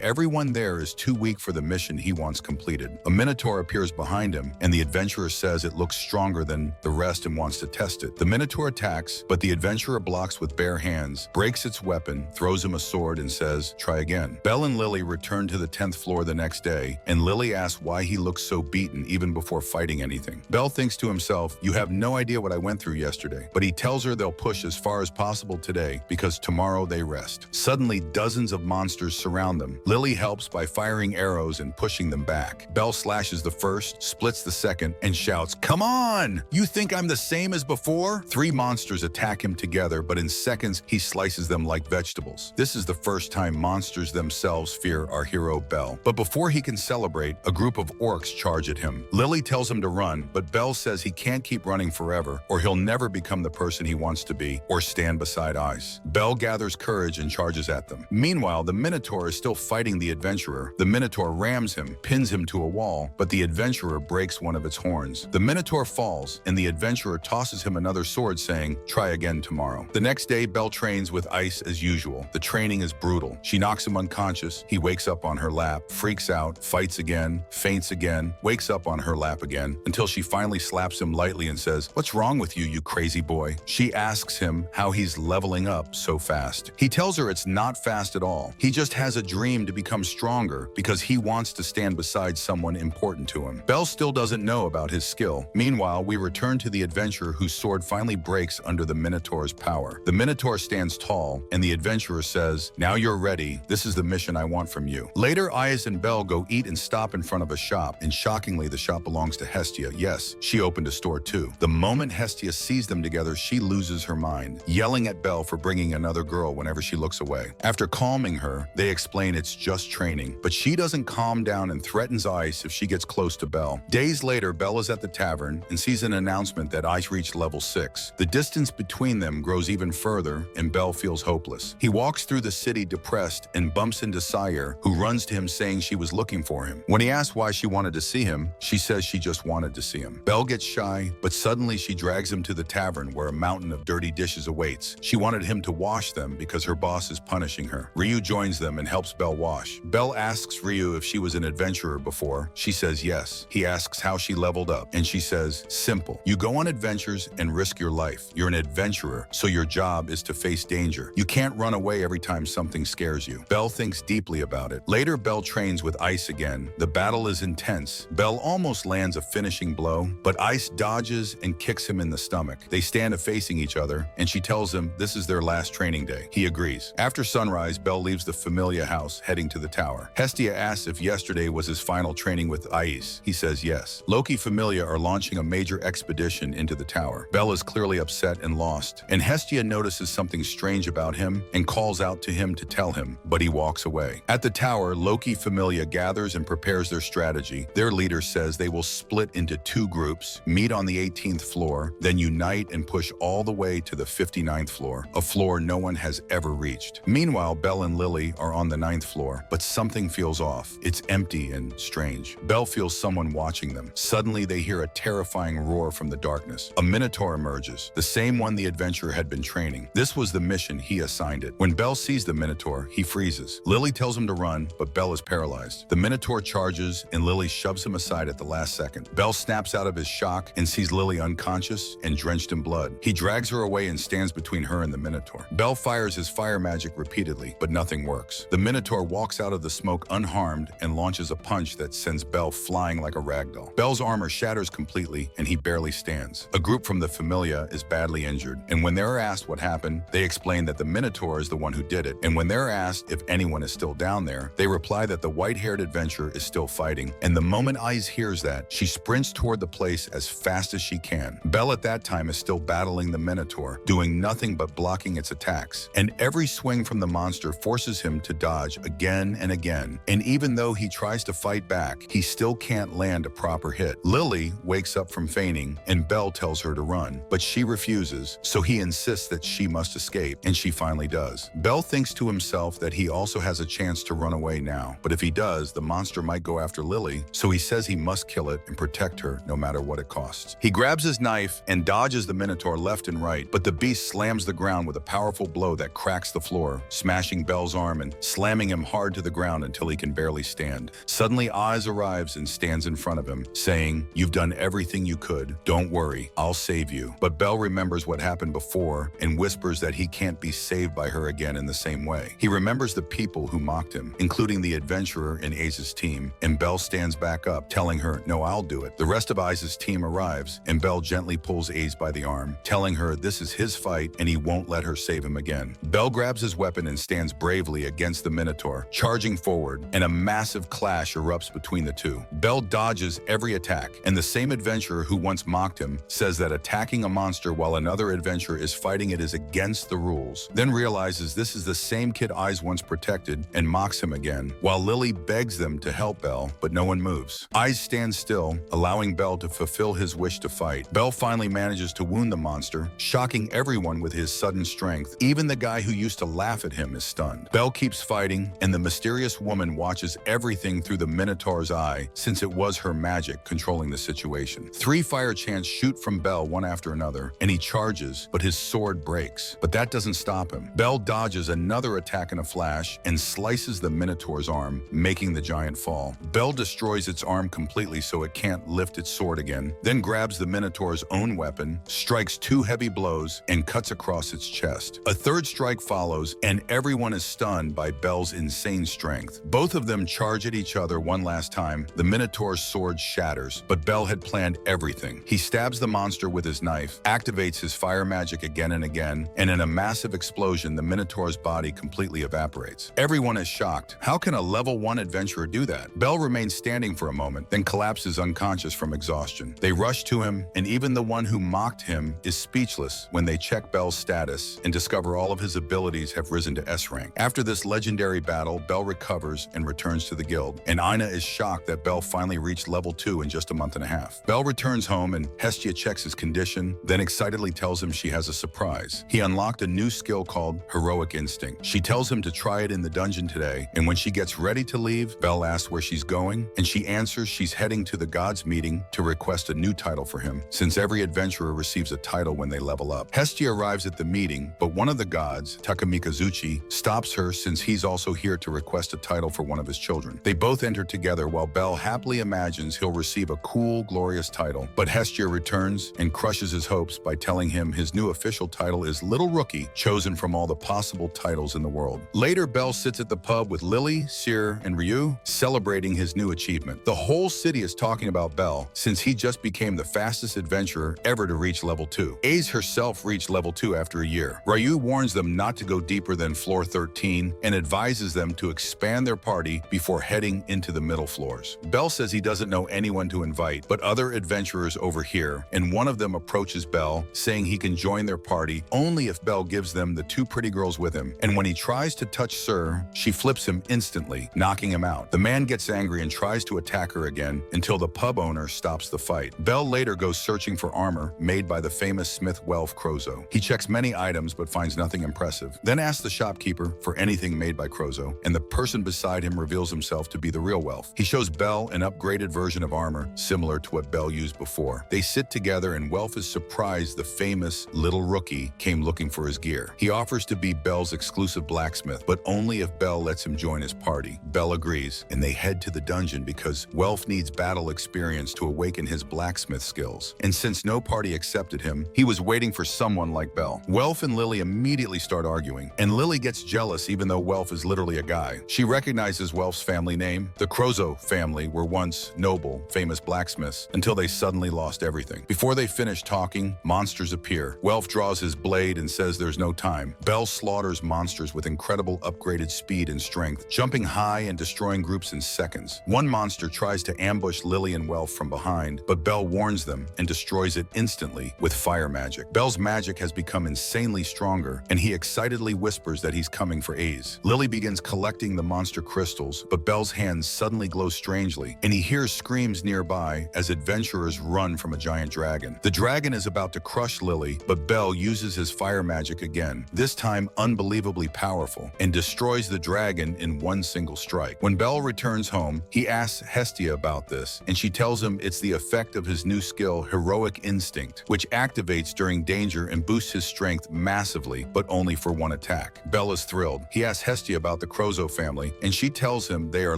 everyone there is too weak for the mission he wants completed. A Minotaur appears behind him, and the adventurer says it looks stronger than the rest and wants to test it. The Minotaur attacks, but the adventurer blocks with bare hands, breaks its weapon, throws him a sword, and says, "Try again." Belle and Lily return to the 10th floor the next day, and Lily asks why he looks so beaten even before fighting anything. Belle thinks to himself, "You have no idea what I went through yesterday," but he tells her they'll push as far as possible today because tomorrow they rest. Suddenly, dozens of monsters surround them. Lily helps by firing arrows and pushing them back. Belle slashes the first, splits the second, and shouts, "Come on! You think I'm the same as before?" 3 monsters attack him together, but in seconds, he slices them like vegetables. This is the first time monsters themselves fear our hero Belle. But before he can celebrate, a group of orcs charge at him. Lily tells him to run, but Belle says he can't keep running forever, or he'll never become the person he wants to be, or stand beside Ice. Belle gathers courage and charges at them. Meanwhile, the Minotaur is still fighting the adventurer. The Minotaur rams him, pins him to a wall, but the adventurer breaks one of its horns. The Minotaur falls, and the adventurer tosses him another sword, saying, "Try again tomorrow." The next day, Belle trains with Ice as usual. The training is brutal. She knocks him unconscious. He wakes up on her lap, freaks out, fights again, faints again, wakes up on her lap again, until she finally slaps him lightly and says, "What's wrong with you, you crazy boy?" She asks him how he's leveling up so fast. He tells her it's not fast at all. He just has a dream to become stronger because he wants to stand beside someone important to him. Belle still doesn't know about his skill. Meanwhile, we return to the adventurer whose sword finally breaks under the Minotaur's power. The Minotaur stands tall, and the adventurer says, "Now you're ready. This is the mission I want from you." Later, Ias and Belle go eat and stop in front of a shop, and shockingly, the shop belongs to Hestia. Yes, she opened a store too. The moment Hestia sees them together, she loses her mind, yelling at Belle for bringing another girl whenever she looks away. After calming her, they explain it's just training, but she doesn't calm down and threatens Ice if she gets close to Belle. Days later, Belle is at the tavern and sees an announcement that Ice reached level 6. The distance between them grows even further, and Belle feels hopeless. He walks through the city depressed and bumps into Sire, who runs to him saying she was looking for him. When he asks why she wanted to see him, she says she just wanted to see him. Belle gets shy, but suddenly she drags him to the tavern where a mountain of dirty dishes awaits. She wanted him to wash them because her boss is punishing her. Ryu joins them and helps Belle wash. Belle asks Ryu if she was an adventurer before. She says yes. He asks how she leveled up, and she says, "Simple. You go on adventures and risk your life. You're an adventurer, so your job is to face danger. You can't run away every time something scares you." Belle thinks deeply about it. Later, Belle trains with Ice again. The battle is intense. Belle almost lands a finishing blow, but Ice dodges and kicks him in the stomach. They stand facing each other, and she tells him this is their last training day. He agrees. After sunrise, Belle leaves the Familia house, heading to the tower. Hestia asks if yesterday was his final training with Ice. He says yes. Loki Familia are launching a major expedition into the tower. Belle is clearly upset and lost, and Hestia notices something strange about him and calls out to him to tell him, but he walks away. At the tower, Loki Familia gathers and prepares their strategy. Their leader says they will split into 2 groups, meet on the 18th floor, then unite and push all the way to the 59th floor, a floor no one has ever reached. Meanwhile, Belle and Lily are on the 9th floor, but something feels off. It's empty and strange. Belle feels someone watching them. Suddenly, they hear a terrifying roar from the darkness. A Minotaur emerges, the same one the adventurer had been training. This was the mission he assigned it. When Belle sees the Minotaur, he freezes. Lily tells him to run, but Belle is paralyzed. The Minotaur charges, and Lily shoves him aside at the last second. Belle snaps out of his shock and sees Lily unconscious and drenched in blood. He drags her away and stands between her and the Minotaur. Belle fires his fire magic repeatedly, but nothing works. The Minotaur walks out of the smoke unharmed and launches a punch that sends Belle flying like a ragdoll. Belle's armor shatters completely, and he barely stands. A group from the Familia is badly injured, and when they're asked what happened, they explain that the Minotaur is the one who did it, and when they're asked if anyone is still down there, they reply that the white-haired adventurer is still fighting, and the moment Ice hears that, she sprints toward the place as fast as she can. Belle at that time is still battling the Minotaur, doing nothing but blocking its attacks, and every swing from the monster forces him to dodge again and again, and even though he tries to fight back, he still can't land a proper hit. Lily wakes up from fainting, and Belle tells her to run, but she refuses, so he insists that she must escape, and she finally does. Belle thinks to himself that he also has a chance to run away now, but if he does, the monster might go after Lily, so he says he must kill it and protect her no matter what it costs. He grabs his knife and dodges the Minotaur left and right, but the beast slams the ground with a powerful blow that cracks the floor, smashing Belle's arm and slamming him hard to the ground until he can barely stand. Suddenly, Oz arrives and stands in front of him, saying, "You've done everything you could. Don't worry, I'll save you." But Belle remembers what happened before and whispers that he can't be saved by her again in the same way. He remembers the people who mocked him, including the adventurer and Ace's team, and Belle stands back up, telling her, "No, I'll do it." The rest of Ace's team arrives, and Belle gently pulls Ace by the arm, telling her this is his fight and he won't let her save him again. Belle grabs his weapon and stands bravely against the Minotaur, charging forward, and a massive clash erupts between the two. Belle dodges every attack, and the same adventurer who once mocked him says that attacking a monster while another adventurer is fighting it is against the rules, then realizes this is the same kid Eyes once protected and mocks him again, while Lily begs them to help Belle, but no one moves. Eyes stands still, allowing Belle to fulfill his wish to fight. Belle finally manages to wound the monster, shocking everyone with his sudden strength. Even the guy who used to laugh at him is stunned. Belle keeps fighting, and the mysterious woman watches everything through the Minotaur's eye, since it was her magic controlling controlling the situation. 3 fire chants shoot from Bell one after another, and he charges, but his sword breaks. But that doesn't stop him. Bell dodges another attack in a flash and slices the Minotaur's arm, making the giant fall. Bell destroys its arm completely so it can't lift its sword again, then grabs the Minotaur's own weapon, strikes 2 heavy blows, and cuts across its chest. A third strike follows, and everyone is stunned by Bell's insane strength. Both of them charge at each other one last time. The Minotaur's sword shatters, but Bell had planned everything. He stabs the monster with his knife, activates his fire magic again and again, and in a massive explosion, the Minotaur's body completely evaporates. Everyone is shocked. How can a level 1 adventurer do that? Bell remains standing for a moment, then collapses unconscious from exhaustion. They rush to him, and even the one who mocked him is speechless when they check Bell's status and discover all of his abilities have risen to S rank. After this legendary battle, Bell recovers and returns to the guild, and Ina is shocked that Bell finally reached level 2 in just a month and a half. Bell returns home, and Hestia checks his condition, then excitedly tells him she has a surprise. He unlocked a new skill called Heroic Instinct. She tells him to try it in the dungeon today, and when she gets ready to leave, Bell asks where she's going, and she answers she's heading to the gods' meeting to request a new title for him, since every adventurer receives a title when they level up. Hestia arrives at the meeting, but one of the gods, Takamikazuchi, stops her since he's also here to request a title for one of his children. They both enter together while Bell happily imagines he'll receive a cool, glorious title, but Hestia returns and crushes his hopes by telling him his new official title is Little Rookie, chosen from all the possible titles in the world. Later, Bell sits at the pub with Lily, Cyr, and Ryu, celebrating his new achievement. The whole city is talking about Bell, since he just became the fastest adventurer ever to reach level 2. Aze herself reached level 2 after a year. Ryu warns them not to go deeper than floor 13 and advises them to expand their party before heading into the middle floors. Bell says he doesn't know anyone to invite, but other adventurers overhear, and one of them approaches Bell, saying he can join their party only if Bell gives them the 2 pretty girls with him, and when he tries to touch Cyr, she flips him instantly, knocking him out. The man gets angry and tries to attack her again until the pub owner stops the fight. Bell later goes searching for armor made by the famous smith Welf Crozo. He checks many items but finds nothing impressive, then asks the shopkeeper for anything made by Crozo, and the person beside him reveals himself to be the real Welf. He shows Bell an upgraded version of armor similar to what Bell used before. They sit together and Welf is surprised the famous Little Rookie came looking for his gear. He offers to be Bell's exclusive blacksmith, but only if Bell lets him join his party. Bell agrees, and they head to the dungeon because Welf needs battle experience to awaken his blacksmith skills. And since no party accepted him, he was waiting for someone like Bell. Welf and Lily immediately start arguing, and Lily gets jealous even though Welf is literally a guy. She recognizes Welf's family name. The Crozo family were once noble, famous blacksmiths until they suddenly lost everything. Before they finish talking, monsters appear. Welf draws his blade and says there's no time. Bell slaughters monsters with incredible upgraded speed and strength, jumping high and destroying groups in seconds. One monster tries to ambush Lily and Welf from behind, but Bell warns them and destroys it instantly with fire magic. Bell's magic has become insanely stronger, and he excitedly whispers that he's coming for Aze. Lily begins collecting the monster crystals, but Bell's hands suddenly glow strangely, and he hears screams nearby as adventurers run from a giant dragon. The dragon is about to crush Lily, but Bell uses his fire magic again, this time unbelievably powerful, and destroys the dragon in one single strike. When Bell returns home, he asks Hestia about this, and she tells him it's the effect of his new skill, Heroic Instinct, which activates during danger and boosts his strength massively, but only for one attack. Bell is thrilled. He asks Hestia about the Crozo family, and she tells him they are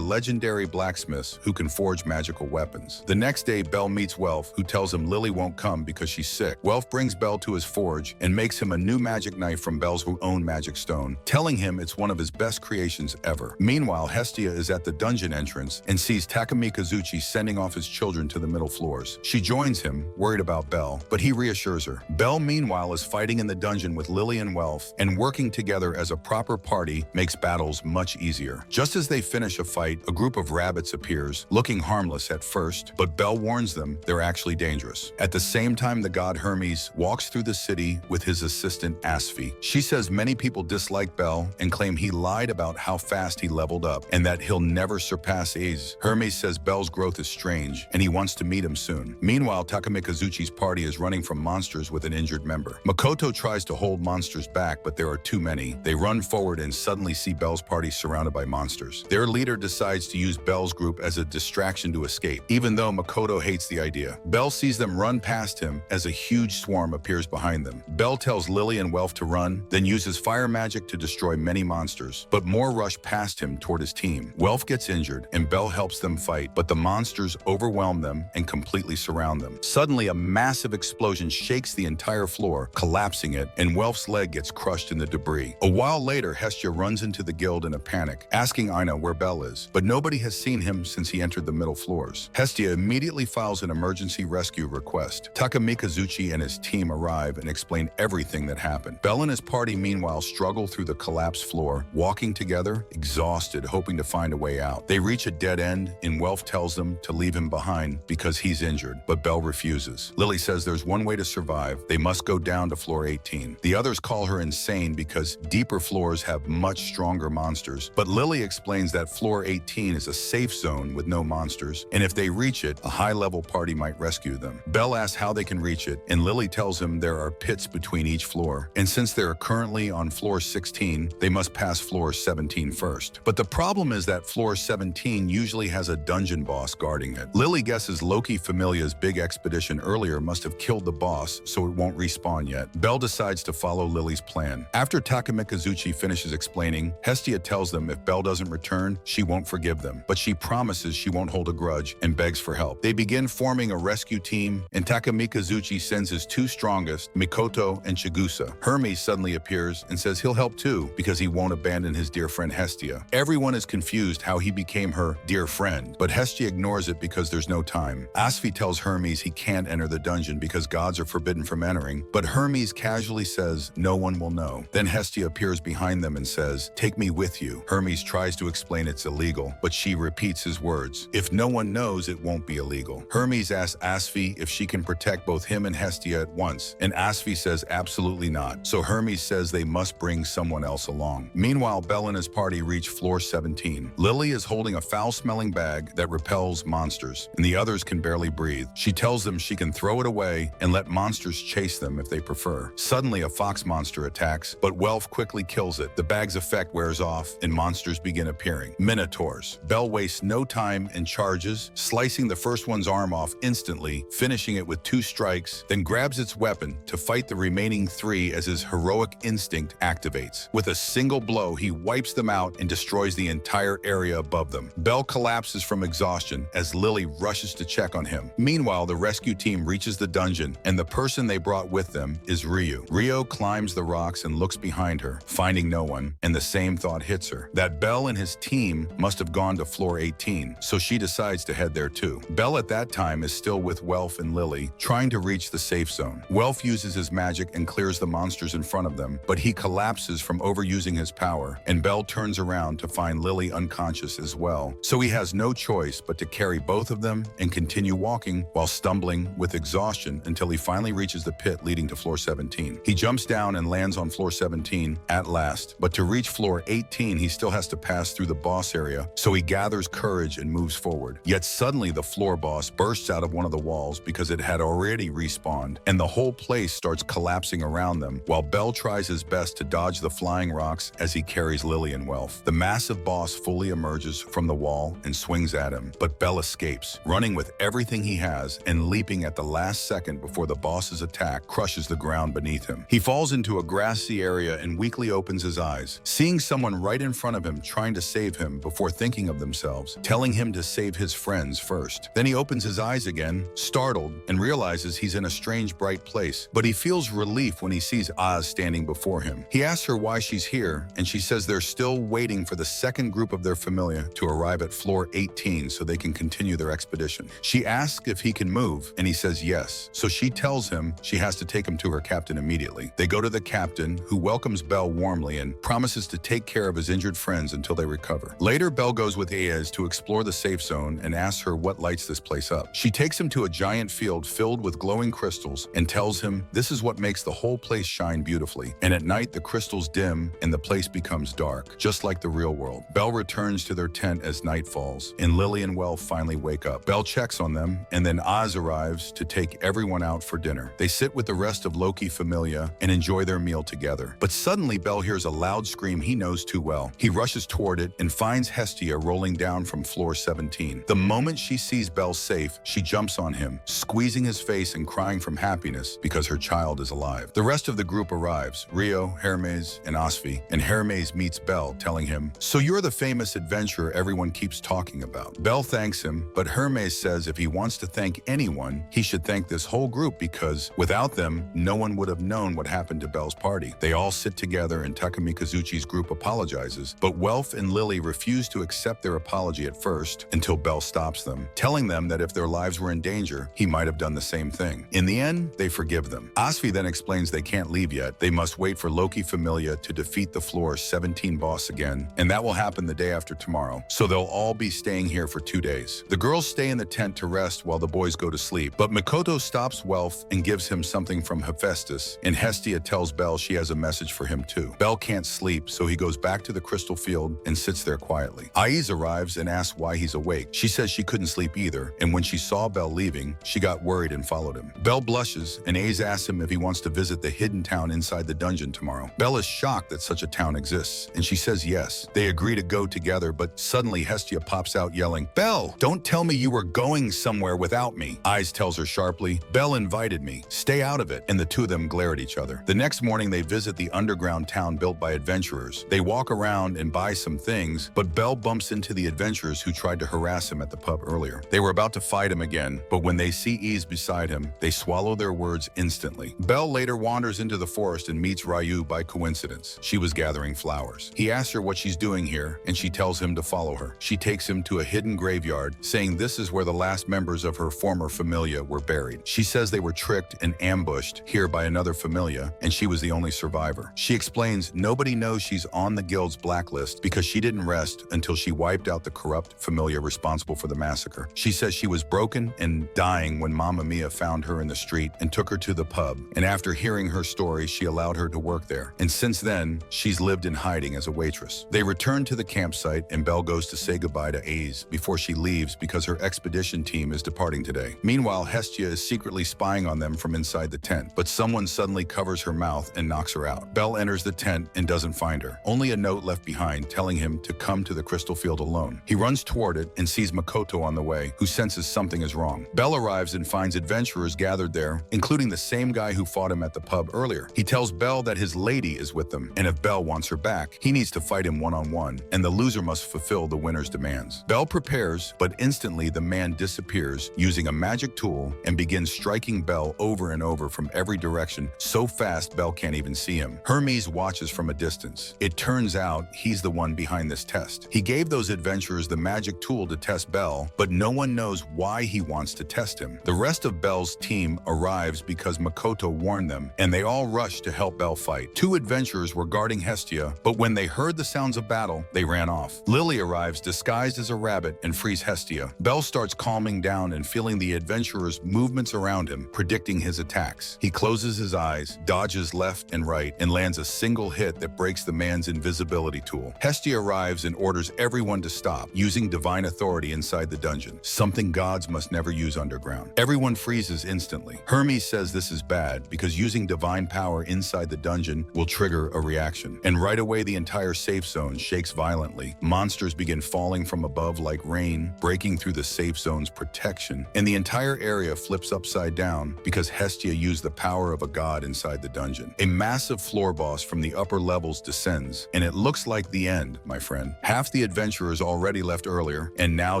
legendary blacksmiths who can forge magical weapons. The next day, Bell meets Welf, who tells him Lily won't come because she's sick. Welf brings Bell to his forge and makes him a new magic knife from Bell's own magic stone, telling him it's one of his best creations ever. Meanwhile, Hestia is at the dungeon entrance and sees Takamikazuchi sending off his children to the middle floors. She joins him, worried about Bell, but he reassures her. Bell, meanwhile, is fighting in the dungeon with Lily and Welf, and working together as a proper party makes battles much easier. Just as they finish a fight, a group of rabbits appears, looking harmless at first, but Bell warns them they're actually dangerous. At the same time, the god Hermes walks through the city with his assistant Asphi. She says many people dislike Bell and claim he lied about how fast he leveled up and that he'll never surpass Aze. Hermes says Bell's growth is strange and he wants to meet him soon. Meanwhile, Takamikazuchi's party is running from monsters with an injured member. Makoto tries to hold monsters back, but there are too many. They run forward and suddenly see Bell's party surrounded by monsters. Their leader decides to use Bell's group as a distraction to escape, even even though Makoto hates the idea. Belle sees them run past him as a huge swarm appears behind them. Belle tells Lily and Welf to run, then uses fire magic to destroy many monsters, but more rush past him toward his team. Welf gets injured, and Belle helps them fight, but the monsters overwhelm them and completely surround them. Suddenly, a massive explosion shakes the entire floor, collapsing it, and Welf's leg gets crushed in the debris. A while later, Hestia runs into the guild in a panic, asking Ina where Belle is, but nobody has seen him since he entered the middle floors. Hestia immediately files an emergency rescue request. Takamikazuchi and his team arrive and explain everything that happened. Belle and his party meanwhile struggle through the collapsed floor, walking together, exhausted, hoping to find a way out. They reach a dead end, and Welf tells them to leave him behind because he's injured, but Belle refuses. Lily says there's one way to survive. They must go down to floor 18. The others call her insane because deeper floors have much stronger monsters, but Lily explains that floor 18 is a safe zone with no monsters, and if they reach it, a high-level party might rescue them. Belle asks how they can reach it, and Lily tells him there are pits between each floor, and since they're currently on floor 16, they must pass floor 17 first. But the problem is that floor 17 usually has a dungeon boss guarding it. Lily guesses Loki Familia's big expedition earlier must have killed the boss, so it won't respawn yet. Belle decides to follow Lily's plan. After Takamikazuchi finishes explaining, Hestia tells them if Belle doesn't return, she won't forgive them, but she promises she won't hold a grudge and begs for help. They begin forming a rescue team, and Takamikazuchi sends his two strongest, Mikoto and Chigusa. Hermes suddenly appears and says he'll help too because he won't abandon his dear friend Hestia. Everyone is confused how he became her dear friend, but Hestia ignores it because there's no time. Asfi tells Hermes he can't enter the dungeon because gods are forbidden from entering, but Hermes casually says no one will know. Then Hestia appears behind them and says, "Take me with you." Hermes tries to explain it's illegal, but she repeats his words. If no one knows, it won't be illegal. Hermes asks Asfi if she can protect both him and Hestia at once, and Asfi says absolutely not, so Hermes says they must bring someone else along. Meanwhile, Belle and his party reach floor 17. Lily is holding a foul-smelling bag that repels monsters, and the others can barely breathe. She tells them she can throw it away and let monsters chase them if they prefer. Suddenly, a fox monster attacks, but Welf quickly kills it. The bag's effect wears off, and monsters begin appearing. Minotaurs. Belle wastes no time and charges, slicing the first one's arm off instantly, finishing it with 2 strikes, then grabs its weapon to fight the remaining 3 as his heroic instinct activates. With a single blow, he wipes them out and destroys the entire area above them. Belle collapses from exhaustion as Lily rushes to check on him. Meanwhile, the rescue team reaches the dungeon, and the person they brought with them is Ryu. Ryo climbs the rocks and looks behind her, finding no one, and the same thought hits her, that Belle and his team must have gone to floor 18, so she decides to head there too. Belle at that time is still with Welf and Lily, trying to reach the safe zone. Welf uses his magic and clears the monsters in front of them, but he collapses from overusing his power, and Belle turns around to find Lily unconscious as well. So he has no choice but to carry both of them and continue walking while stumbling with exhaustion until he finally reaches the pit leading to floor 17. He jumps down and lands on floor 17 at last, but to reach floor 18, he still has to pass through the boss area, so he gathers courage and moves forward. Yet suddenly the floor boss bursts out of one of the walls because it had already respawned, and the whole place starts collapsing around them, while Belle tries his best to dodge the flying rocks as he carries Lily and Welf. The massive boss fully emerges from the wall and swings at him, but Belle escapes, running with everything he has and leaping at the last second before the boss's attack crushes the ground beneath him. He falls into a grassy area and weakly opens his eyes, seeing someone right in front of him trying to save him before thinking of themselves, telling him to save his friends first. Then he opens his eyes again, startled, and realizes he's in a strange bright place, but he feels relief when he sees Oz standing before him. He asks her why she's here, and she says they're still waiting for the second group of their familia to arrive at floor 18 so they can continue their expedition. She asks if he can move, and he says yes, so she tells him she has to take him to her captain immediately. They go to the captain, who welcomes Belle warmly and promises to take care of his injured friends until they recover. Later, Belle goes with Aez to explore the safe zone and asks her what lights this place up. She takes him to a giant field filled with glowing crystals and tells him this is what makes the whole place shine beautifully. And at night, the crystals dim and the place becomes dark, just like the real world. Belle returns to their tent as night falls, and Lily and Welf finally wake up. Belle checks on them, and then Oz arrives to take everyone out for dinner. They sit with the rest of Loki Familia and enjoy their meal together. But suddenly, Belle hears a loud scream he knows too well. He rushes toward it and finds Hestia rolling down from floor 17. The moment she sees Bell safe, she jumps on him, squeezing his face and crying from happiness because her child is alive. The rest of the group arrives, Rio, Hermes, and Osvi, and Hermes meets Bell, telling him, "So you're the famous adventurer everyone keeps talking about." Bell thanks him, but Hermes says if he wants to thank anyone, he should thank this whole group because without them, no one would have known what happened to Bell's party. They all sit together and Takumi Kazuchi's group apologizes, but Welf and Lily refuse to accept their apology at first until Bell stops them, telling them that if their lives were in danger, he might have done the same thing. In the end, they forgive them. Osvi then explains they can't leave yet. They must wait for Loki Familia to defeat the floor 17 boss again, and that will happen the day after tomorrow, so they'll all be staying here for 2 days. The girls stay in the tent to rest while the boys go to sleep, but Makoto stops Welf and gives him something from Hephaestus, and Hestia tells Bell she has a message for him too. Bell can't sleep, so he goes back to the crystal field and sits there quietly. Aiz arrives and asks why he's awake. She says she couldn't sleep either, and when she saw Bell leaving, she got worried and followed him. Bell blushes, and Aiz asks him if he wants to visit the hidden town inside the dungeon tomorrow. Bell is shocked that such a town exists, and she says yes. They agree to go together, but suddenly Hestia pops out yelling, "Bell, don't tell me you were going somewhere without me." Aiz tells her sharply, "Bell invited me. Stay out of it," and the two of them glare at each other. The next morning, they visit the underground town built by adventurers. They walk around and buy some things, but Bell bumps into the adventurers who tried to harass him at the pub earlier. They were about to fight him again, but when they see Aiz beside him, they swallow their words instantly. Bell later wanders into the forest and meets Ryu by coincidence. She was gathering flowers. He asks her what she's doing here, and she tells him to follow her. She takes him to a hidden graveyard, saying this is where the last members of her former familia were buried. She says they were tricked and ambushed here by another familia, and she was the only survivor. She explains nobody knows she's on the guild's blacklist because she didn't rest until she wiped out the corrupt familia responsible for the massacre. She says she was broken and dying when Mamma Mia found her in the street and took her to the pub, and after hearing her story, she allowed her to work there. And since then, she's lived in hiding as a waitress. They return to the campsite, and Belle goes to say goodbye to Aiz before she leaves because her expedition team is departing today. Meanwhile, Hestia is secretly spying on them from inside the tent, but someone suddenly covers her mouth and knocks her out. Belle enters the tent and doesn't find her, only a note left behind telling him to come to the crystal field alone. He runs toward it and sees Makoto on the way, who senses something is wrong. Belle arrives and finds adventurers gathered there, including the same guy who fought him at the pub earlier. He tells Belle that his lady is with them, and if Belle wants her back, he needs to fight him one-on-one, and the loser must fulfill the winner's demands. Belle prepares, but instantly the man disappears using a magic tool and begins striking Belle over and over from every direction so fast Belle can't even see him. Hermes watches from a distance. It turns out he's the one behind this test. He gave those adventurers the magic tool to test Belle, but no one knows why he wants to test him. The rest of Belle's team arrives because Makoto warned them, and they all rush to help Belle fight. Two adventurers were guarding Hestia, but when they heard the sounds of battle, they ran off. Lily arrives disguised as a rabbit and frees Hestia. Belle starts calming down and feeling the adventurer's movements around him, predicting his attacks. He closes his eyes, dodges left and right, and lands a single hit that breaks the man's invisibility tool. Hestia arrives and orders everyone to stop, using divine authority inside the dungeon, something gods must never use underground. Everyone freezes instantly. Hermes says this is bad because using divine power inside the dungeon will trigger a reaction. And right away, the entire safe zone shakes violently. Monsters begin falling from above like rain, breaking through the safe zone's protection, and the entire area flips upside down because Hestia used the power of a god inside the dungeon. A massive floor boss from the upper levels descends, and it looks like the end, my friend. Half the adventurers already left earlier, and now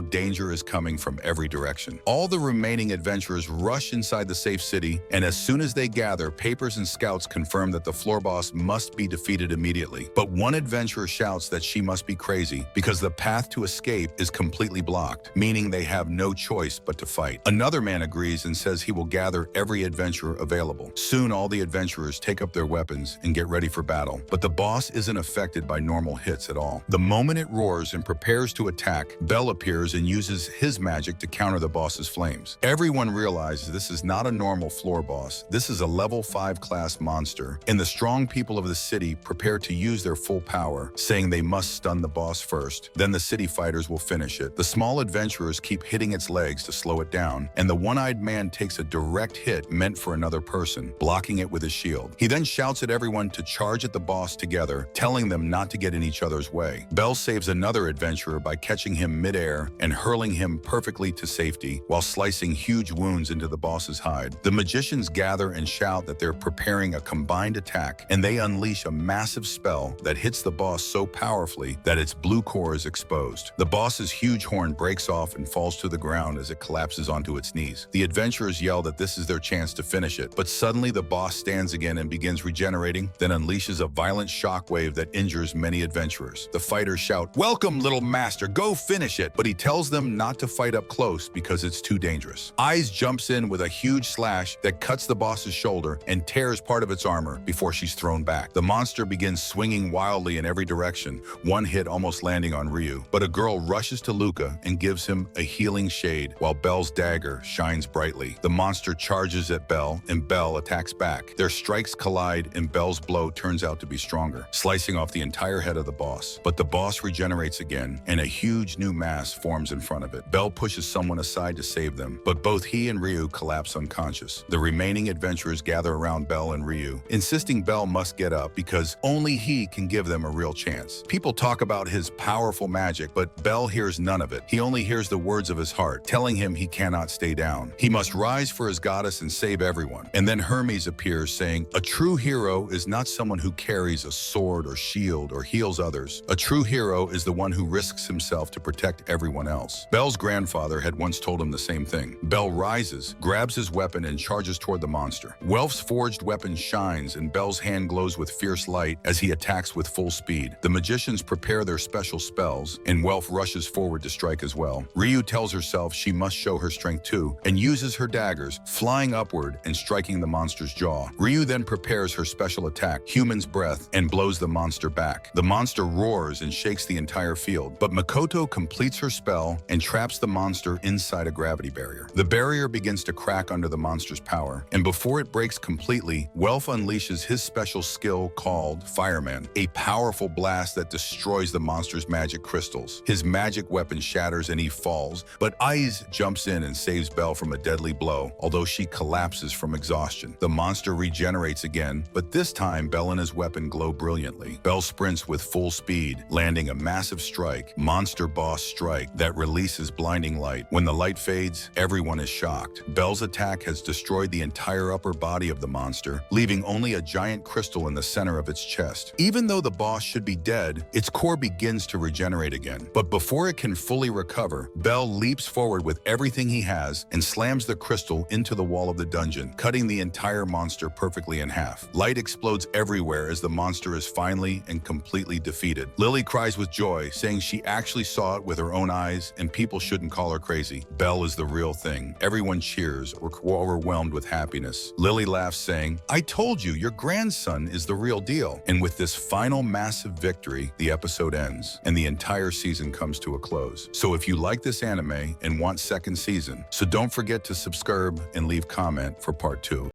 danger is coming from every direction. All the remaining adventurers rush inside the safe city, and as soon as they gather, papers and scouts confirm that the floor boss must be defeated immediately. But one adventurer shouts that she must be crazy because the path to escape is completely blocked, meaning they have no choice but to fight. Another man agrees and says he will gather every adventurer available. Soon, all the adventurers take up their weapons and get ready for battle, but the boss isn't affected by normal hits at all. The moment it roars and prepares to attack, Bell appears and uses his magic to counter the boss's flames. Everyone realizes this is not a normal floor boss. This is a level 5 class monster, and the strong people of the city prepare to use their full power, saying they must stun the boss first. Then the city fighters will finish it. The small adventurers keep hitting its legs to slow it down, and the one-eyed man takes a direct hit meant for another person, blocking it with his shield. He then shouts at everyone to charge at the boss together, telling them not to get in each other's way. Bell saves another adventurer by catching him midair and hurling him him perfectly to safety while slicing huge wounds into the boss's hide. The magicians gather and shout that they're preparing a combined attack, and they unleash a massive spell that hits the boss so powerfully that its blue core is exposed. The boss's huge horn breaks off and falls to the ground as it collapses onto its knees. The adventurers yell that this is their chance to finish it, but suddenly the boss stands again and begins regenerating, then unleashes a violent shockwave that injures many adventurers. The fighters shout, "Welcome, little master, go finish it!" But he tells them not to fight up close because it's too dangerous. Eyes jumps in with a huge slash that cuts the boss's shoulder and tears part of its armor before she's thrown back. The monster begins swinging wildly in every direction, one hit almost landing on Ryu. But a girl rushes to Luca and gives him a healing shade while Belle's dagger shines brightly. The monster charges at Belle and Belle attacks back. Their strikes collide and Belle's blow turns out to be stronger, slicing off the entire head of the boss. But the boss regenerates again and a huge new mass forms in front of it. Belle pushes someone aside to save them, but both he and Ryu collapse unconscious. The remaining adventurers gather around Belle and Ryu, insisting Belle must get up because only he can give them a real chance. People talk about his powerful magic, but Belle hears none of it. He only hears the words of his heart, telling him he cannot stay down. He must rise for his goddess and save everyone. And then Hermes appears saying, "A true hero is not someone who carries a sword or shield or heals others. A true hero is the one who risks himself to protect everyone else." Belle's grandfather had once told him the same thing. Belle rises, grabs his weapon, and charges toward the monster. Welf's forged weapon shines, and Belle's hand glows with fierce light as he attacks with full speed. The magicians prepare their special spells, and Welf rushes forward to strike as well. Ryu tells herself she must show her strength too, and uses her daggers, flying upward and striking the monster's jaw. Ryu then prepares her special attack, Human's Breath, and blows the monster back. The monster roars and shakes the entire field, but Makoto completes her spell and traps the monster inside a gravity barrier. The barrier begins to crack under the monster's power, and before it breaks completely, Welf unleashes his special skill called Fireman, a powerful blast that destroys the monster's magic crystals. His magic weapon shatters and he falls, but Aiz jumps in and saves Belle from a deadly blow, although she collapses from exhaustion. The monster regenerates again, but this time Belle and his weapon glow brilliantly. Belle sprints with full speed, landing a massive strike, Monster Boss Strike, that releases blinding light. When the light fades, everyone is shocked. Belle's attack has destroyed the entire upper body of the monster, leaving only a giant crystal in the center of its chest. Even though the boss should be dead, its core begins to regenerate again. But before it can fully recover, Belle leaps forward with everything he has and slams the crystal into the wall of the dungeon, cutting the entire monster perfectly in half. Light explodes everywhere as the monster is finally and completely defeated. Lily cries with joy, saying she actually saw it with her own eyes and people shouldn't call her crazy. Belle is the real thing. Everyone cheers, overwhelmed with happiness. Lily laughs, saying, "I told you, your grandson is the real deal." And with this final massive victory, the episode ends and the entire season comes to a close. So if you like this anime and want second season, so don't forget to subscribe and leave comment for part 2.